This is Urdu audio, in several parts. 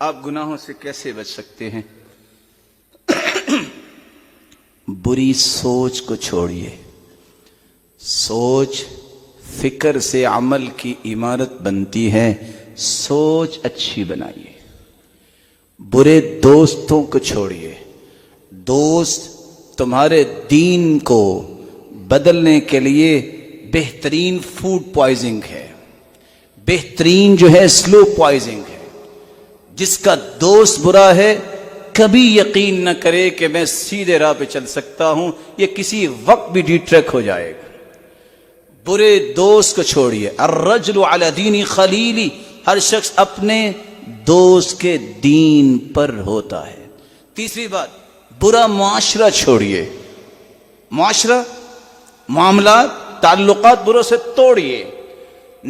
آپ گناہوں سے کیسے بچ سکتے ہیں؟ بری سوچ کو چھوڑیے. سوچ فکر سے عمل کی عمارت بنتی ہے. سوچ اچھی بنائیے. برے دوستوں کو چھوڑیے. دوست تمہارے دین کو بدلنے کے لیے بہترین فوڈ پوائزنگ ہے، بہترین جو ہے سلو پوائزنگ ہے. جس کا دوست برا ہے کبھی یقین نہ کرے کہ میں سیدھے راہ پہ چل سکتا ہوں، یہ کسی وقت بھی ڈیٹریک ہو جائے گا. برے دوست کو چھوڑیے. الرجل علی دین خلیلی، ہر شخص اپنے دوست کے دین پر ہوتا ہے. تیسری بات، برا معاشرہ چھوڑیے. معاشرہ، معاملات، تعلقات بروں سے توڑیے.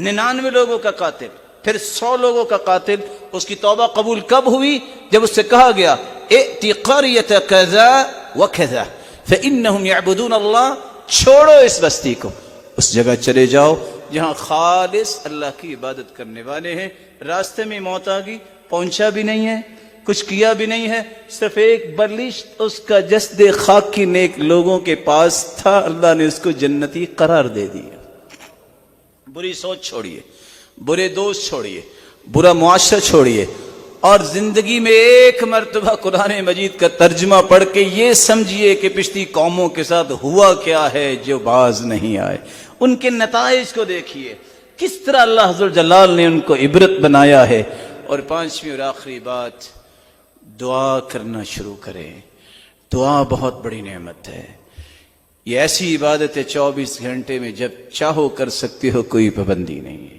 99 لوگوں کا قاتل، پھر 100 لوگوں کا قاتل، اس کی توبہ قبول کب ہوئی؟ جب اس سے کہا گیا ائتی قریۃ کذا وکذا فانہم یعبدون اللہ، چھوڑو اس بستی کو، اس جگہ چلے جاؤ جہاں خالص اللہ کی عبادت کرنے والے ہیں. راستے میں موت آ گئی، پہنچا بھی نہیں ہے، کچھ کیا بھی نہیں ہے، صرف ایک بلشت اس کا جسد خاک کی نیک لوگوں کے پاس تھا، اللہ نے اس کو جنتی قرار دے دیا. بری سوچ چھوڑیے، برے دوست چھوڑیے، برا معاشرہ چھوڑیے، اور زندگی میں ایک مرتبہ قرآن مجید کا ترجمہ پڑھ کے یہ سمجھیے کہ پچھلی قوموں کے ساتھ ہوا کیا ہے جو باز نہیں آئے. ان کے نتائج کو دیکھیے، کس طرح اللہ عز و جلال نے ان کو عبرت بنایا ہے. اور 5ویں اور آخری بات، دعا کرنا شروع کریں. دعا بہت بڑی نعمت ہے. یہ ایسی عبادت ہے 24 گھنٹے میں جب چاہو کر سکتے ہو، کوئی پابندی نہیں ہے.